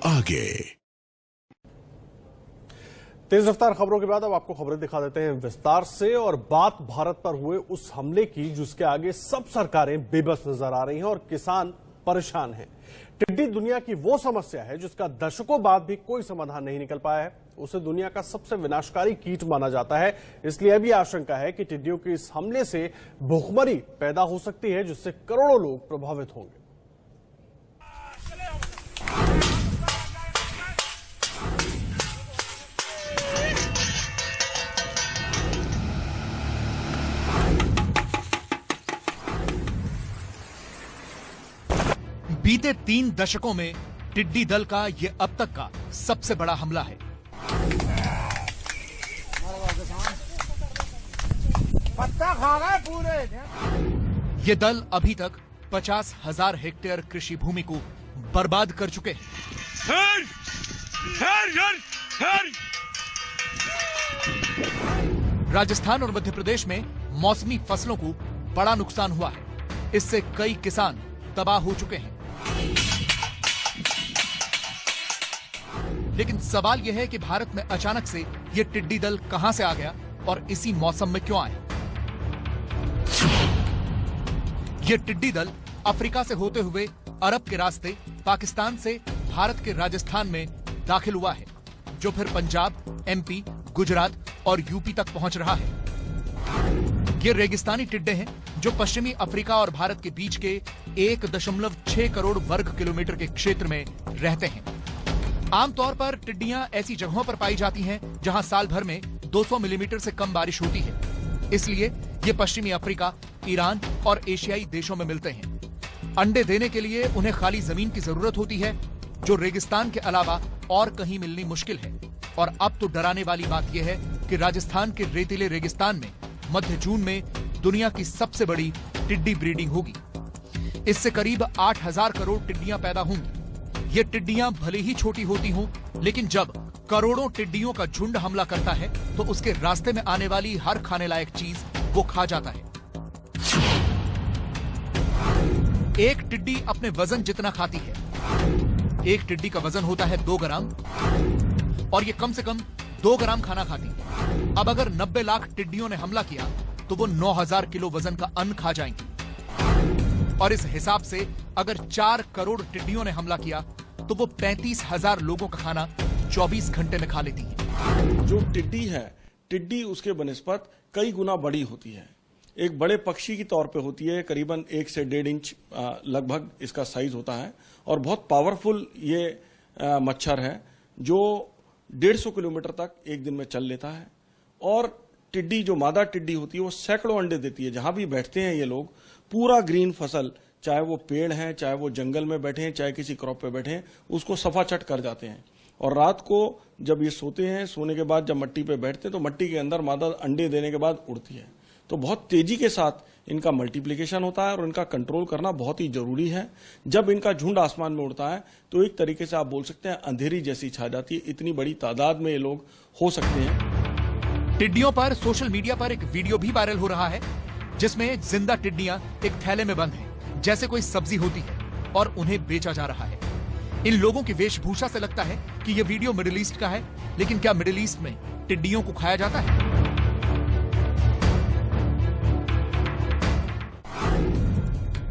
आगे। तेज रफ्तार खबरों के बाद अब आपको खबरें दिखा देते हैं विस्तार से। और बात भारत पर हुए उस हमले की जिसके आगे सब सरकारें बेबस नजर आ रही हैं और किसान परेशान हैं। टिड्डी दुनिया की वो समस्या है जिसका दशकों बाद भी कोई समाधान नहीं निकल पाया है। उसे दुनिया का सबसे विनाशकारी कीट माना जाता है। इसलिए अभी आशंका है कि टिड्डियों के इस हमले से भूखमरी पैदा हो सकती है जिससे करोड़ों लोग प्रभावित होंगे। बीते 3 दशकों में टिड्डी दल का यह अब तक का सबसे बड़ा हमला है। पत्ता खा गए पूरे। ये दल अभी तक 50,000 हेक्टेयर कृषि भूमि को बर्बाद कर चुके हैं। राजस्थान और मध्य प्रदेश में मौसमी फसलों को बड़ा नुकसान हुआ है। इससे कई किसान तबाह हो चुके हैं। लेकिन सवाल यह है कि भारत में अचानक से यह टिड्डी दल कहां से आ गया और इसी मौसम में क्यों आया। यह टिड्डी दल अफ्रीका से होते हुए अरब के रास्ते पाकिस्तान से भारत के राजस्थान में दाखिल हुआ है, जो फिर पंजाब, एमपी, गुजरात और यूपी तक पहुंच रहा है। ये रेगिस्तानी टिड्डे हैं जो पश्चिमी अफ्रीका और भारत के बीच के 1.6 करोड़ वर्ग किलोमीटर के क्षेत्र में रहते हैं। आमतौर पर टिड्डियां ऐसी जगहों पर पाई जाती हैं जहां साल भर में 200 मिलीमीटर से कम बारिश होती है। इसलिए ये पश्चिमी अफ्रीका, ईरान और एशियाई देशों में मिलते हैं। अंडे देने के लिए उन्हें खाली जमीन की जरूरत होती है, जो रेगिस्तान के अलावा और कहीं मिलनी मुश्किल है। और अब तो डराने वाली बात यह है कि राजस्थान के रेतीले रेगिस्तान में मध्य जून में दुनिया की सबसे बड़ी टिड्डी ब्रीडिंग होगी। इससे करीब 8,000 करोड़ टिड्डियां पैदा होंगी। ये टिड्डियां भले ही छोटी होती हों, लेकिन जब करोड़ों टिड्डियों का झुंड हमला करता है तो उसके रास्ते में आने वाली हर खाने लायक चीज वो खा जाता है। एक टिड्डी अपने वजन जितना खाती है। एक टिड्डी का वजन होता है 2 ग्राम और ये कम से कम 2 ग्राम खाना खाती है। अब अगर 90 लाख टिड्डियों ने हमला किया तो वो 9,000 किलो वजन का अन्न खा जाएंगी। और इस हिसाब से अगर 4 करोड़ टिड्डियों ने हमला किया तो वो 35,000 लोगों का खाना 24 घंटे में खा लेती है। जो टिड्डी है, टिड्डी उसके बनिस्पत कई गुना बड़ी होती है। एक बड़े पक्षी की तौर पे होती है, करीबन 1 से 1.5 इंच लगभग इसका साइज होता है। और बहुत पावरफुल ये मच्छर है जो 150 किलोमीटर तक एक दिन में चल लेता है। और टिड्डी, जो मादा टिड्डी होती है, वो सैकड़ों अंडे देती है। जहां भी बैठते हैं ये लोग, पूरा ग्रीन फसल, चाहे वो पेड़ हैं, चाहे वो जंगल में बैठे हैं, चाहे किसी क्रॉप पे बैठे हैं, उसको सफाचट कर जाते हैं। और रात को जब ये सोते हैं, सोने के बाद जब मट्टी पे बैठते हैं तो मट्टी के अंदर मादा अंडे देने के बाद उड़ती है। तो बहुत तेजी के साथ इनका मल्टीप्लिकेशन होता है और इनका कंट्रोल करना बहुत ही जरूरी है। जब इनका झुंड आसमान में उड़ता है तो एक तरीके से आप बोल सकते हैं अंधेरी जैसी छा जाती है। इतनी बड़ी तादाद में ये लोग हो सकते हैं। टिड्डियों पर सोशल मीडिया पर एक वीडियो भी वायरल हो रहा है जिसमें जिंदा टिड्डियां एक थैले में बंद हैं, जैसे कोई सब्जी होती है, और उन्हें बेचा जा रहा है। इन लोगों की वेशभूषा से लगता है कि यह वीडियो मिडिल ईस्ट का है, लेकिन क्या मिडिल ईस्ट में टिड्डियों को खाया जाता है?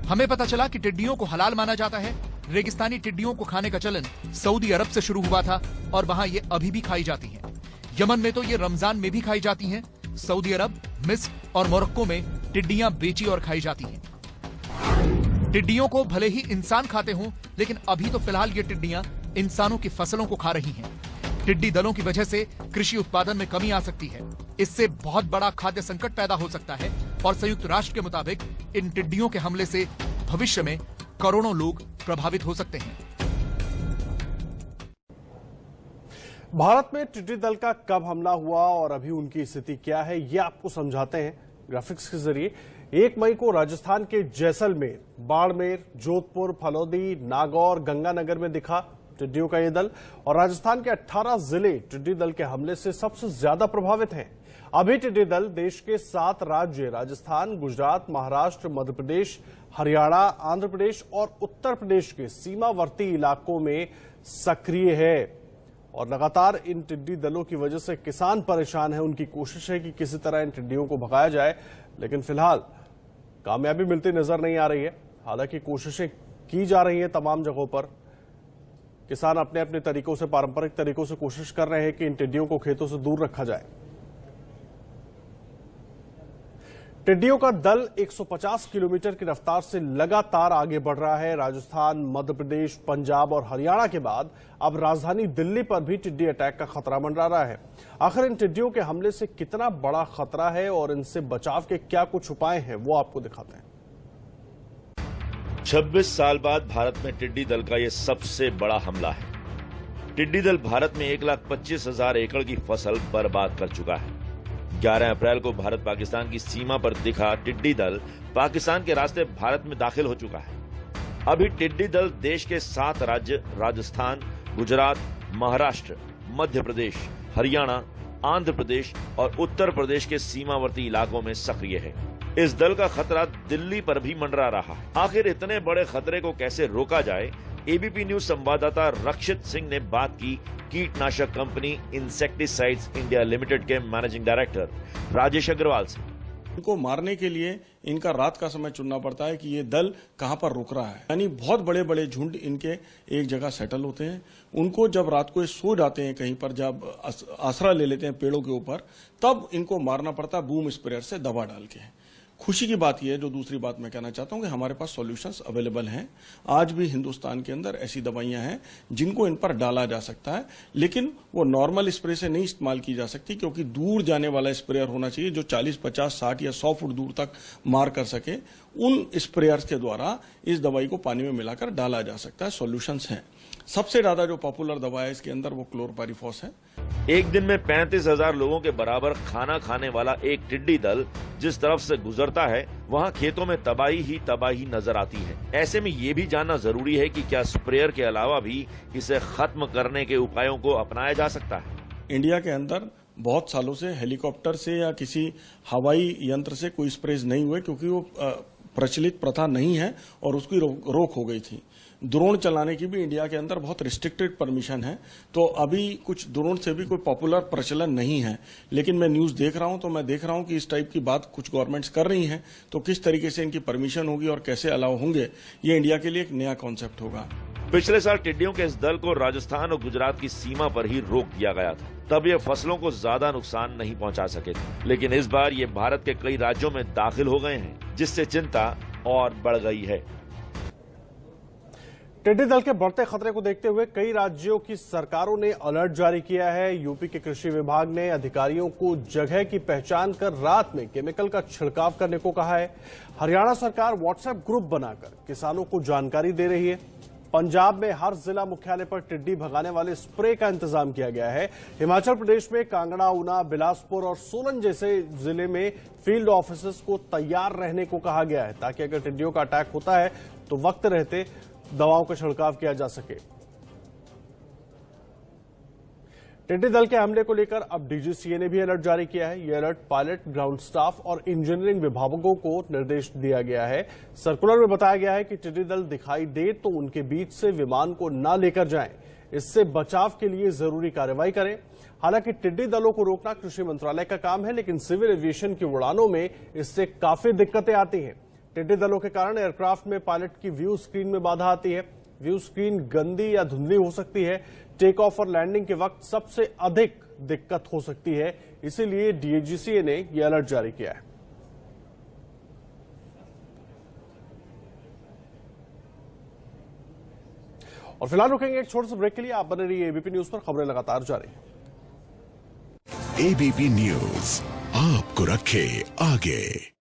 हमें पता चला कि टिड्डियों को हलाल माना जाता है। रेगिस्तानी टिड्डियों को खाने का चलन सऊदी अरब से शुरू हुआ था और वहां ये अभी भी खाई जाती हैं। यमन में तो ये रमजान में भी खाई जाती हैं। सऊदी अरब, मिस्र और मोरक्को में टिड्डियां बेची और खाई जाती हैं। टिड्डियों को भले ही इंसान खाते हों, लेकिन अभी तो फिलहाल ये टिड्डियां इंसानों की फसलों को खा रही हैं। टिड्डी दलों की वजह से कृषि उत्पादन में कमी आ सकती है। इससे बहुत बड़ा खाद्य संकट पैदा हो सकता है और संयुक्त राष्ट्र के मुताबिक इन टिड्डियों के हमले से भविष्य में करोड़ों लोग प्रभावित हो सकते हैं। भारत में टिड्डी दल का कब हमला हुआ और अभी उनकी स्थिति क्या है, ये आपको समझाते हैं ग्राफिक्स के जरिए। 1 मई को राजस्थान के जैसलमेर, बाड़मेर, जोधपुर, फलौदी, नागौर, गंगानगर में दिखा टिड्डियों का ये दल और राजस्थान के 18 जिले टिड्डी दल के हमले से सबसे ज्यादा प्रभावित हैं। अभी टिड्डी दल देश के 7 राज्य राजस्थान, गुजरात, महाराष्ट्र, मध्य प्रदेश, हरियाणा, आंध्र प्रदेश और उत्तर प्रदेश के सीमावर्ती इलाकों में सक्रिय है और लगातार इन टिड्डी दलों की वजह से किसान परेशान हैं। उनकी कोशिश है कि किसी तरह इन टिड्डियों को भगाया जाए, लेकिन फिलहाल कामयाबी मिलती नजर नहीं आ रही है। हालांकि कोशिशें की जा रही हैं तमाम जगहों पर। किसान अपने अपने तरीकों से, पारंपरिक तरीकों से कोशिश कर रहे हैं कि इन टिड्डियों को खेतों से दूर रखा जाए। टिड्डियों का दल 150 किलोमीटर की रफ्तार से लगातार आगे बढ़ रहा है। राजस्थान, मध्य प्रदेश, पंजाब और हरियाणा के बाद अब राजधानी दिल्ली पर भी टिड्डी अटैक का खतरा मंडरा रहा है। आखिर इन टिड्डियों के हमले से कितना बड़ा खतरा है और इनसे बचाव के क्या कुछ उपाय हैं, वो आपको दिखाते हैं। 26 साल बाद भारत में टिड्डी दल का यह सबसे बड़ा हमला है। टिड्डी दल भारत में 1,25,000 एकड़ की फसल बर्बाद कर चुका है। 11 अप्रैल को भारत पाकिस्तान की सीमा पर दिखा टिड्डी दल पाकिस्तान के रास्ते भारत में दाखिल हो चुका है। अभी टिड्डी दल देश के 7 राज्य राजस्थान, गुजरात, महाराष्ट्र, मध्य प्रदेश, हरियाणा, आंध्र प्रदेश और उत्तर प्रदेश के सीमावर्ती इलाकों में सक्रिय है। इस दल का खतरा दिल्ली पर भी मंडरा रहा है। आखिर इतने बड़े खतरे को कैसे रोका जाए, एबीपी न्यूज संवाददाता रक्षित सिंह ने बात की कीटनाशक कंपनी इंसेक्टिसाइड्स इंडिया लिमिटेड के मैनेजिंग डायरेक्टर राजेश अग्रवाल से। इनको मारने के लिए इनका रात का समय चुनना पड़ता है कि ये दल कहां पर रुक रहा है। यानी बहुत बड़े बड़े झुंड इनके एक जगह सेटल होते हैं। उनको जब रात को ये सो जाते हैं कहीं पर, जब आसरा ले लेते हैं पेड़ों के ऊपर, तब इनको मारना पड़ता है बूम स्प्रेयर से दवा डाल के। खुशी की बात यह है, जो दूसरी बात मैं कहना चाहता हूं, कि हमारे पास सॉल्यूशंस अवेलेबल हैं। आज भी हिंदुस्तान के अंदर ऐसी दवाइयां हैं जिनको इन पर डाला जा सकता है, लेकिन वो नॉर्मल स्प्रे से नहीं इस्तेमाल की जा सकती, क्योंकि दूर जाने वाला स्प्रेयर होना चाहिए जो 40, 50, 60 या 100 फुट दूर तक मार कर सके। उन स्प्रेयर्स के द्वारा इस दवाई को पानी में मिलाकर डाला जा सकता है। सॉल्यूशंस हैं। सबसे ज्यादा जो पॉपुलर दवा है इसके अंदर वो क्लोरपायरिफॉस है। एक दिन में 35,000 लोगों के बराबर खाना खाने वाला एक टिड्डी दल जिस तरफ से गुजरता है, वहां खेतों में तबाही ही तबाही नजर आती है। ऐसे में ये भी जानना जरूरी है कि क्या स्प्रेयर के अलावा भी इसे खत्म करने के उपायों को अपनाया जा सकता है। इंडिया के अंदर बहुत सालों से हेलीकॉप्टर से या किसी हवाई यंत्र से कोई स्प्रेज नहीं हुए, क्योंकि वो प्रचलित प्रथा नहीं है और उसकी रोक हो गई थी। ड्रोन चलाने की भी इंडिया के अंदर बहुत रिस्ट्रिक्टेड परमिशन है, तो अभी कुछ ड्रोन से भी कोई पॉपुलर प्रचलन नहीं है। लेकिन मैं न्यूज देख रहा हूं तो मैं देख रहा हूं कि इस टाइप की बात कुछ गवर्नमेंट्स कर रही हैं, तो किस तरीके से इनकी परमिशन होगी और कैसे अलाउ होंगे, ये इंडिया के लिए एक नया कॉन्सेप्ट होगा। पिछले साल टिड्डियों के इस दल को राजस्थान और गुजरात की सीमा पर ही रोक दिया गया था। तब ये फसलों को ज्यादा नुकसान नहीं पहुंचा सके थे, लेकिन इस बार ये भारत के कई राज्यों में दाखिल हो गए हैं, जिससे चिंता और बढ़ गई है। टिड्डी दल के बढ़ते खतरे को देखते हुए कई राज्यों की सरकारों ने अलर्ट जारी किया है। यूपी के कृषि विभाग ने अधिकारियों को जगह की पहचान कर रात में केमिकल का छिड़काव करने को कहा है। हरियाणा सरकार व्हाट्सएप ग्रुप बनाकर किसानों को जानकारी दे रही है। पंजाब में हर जिला मुख्यालय पर टिड्डी भगाने वाले स्प्रे का इंतजाम किया गया है। हिमाचल प्रदेश में कांगड़ा, ऊना, बिलासपुर और सोलन जैसे जिले में फील्ड ऑफिसर्स को तैयार रहने को कहा गया है, ताकि अगर टिड्डियों का अटैक होता है तो वक्त रहते दवाओं का छिड़काव किया जा सके। टिड्डी दल के हमले को लेकर अब डीजीसीए ने भी अलर्ट जारी किया है। यह अलर्ट पायलट, ग्राउंड स्टाफ और इंजीनियरिंग विभागों को निर्देश दिया गया है। सर्कुलर में बताया गया है कि टिड्डी दल दिखाई दे तो उनके बीच से विमान को न लेकर जाएं, इससे बचाव के लिए जरूरी कार्रवाई करें। हालांकि टिड्डी दलों को रोकना कृषि मंत्रालय का काम है, लेकिन सिविल एविएशन की उड़ानों में इससे काफी दिक्कतें आती हैं। टिड्डी दलों के कारण एयरक्राफ्ट में पायलट की व्यू स्क्रीन में बाधा आती है। व्यू स्क्रीन गंदी या धुंधली हो सकती है। टेक ऑफ और लैंडिंग के वक्त सबसे अधिक दिक्कत हो सकती है। इसीलिए डीजीसीए ने यह अलर्ट जारी किया है। और फिलहाल रुकेंगे एक छोटे से ब्रेक के लिए। आप बने रहिए एबीपी न्यूज पर, खबरें लगातार जारी हैं। एबीपी न्यूज आपको रखे आगे।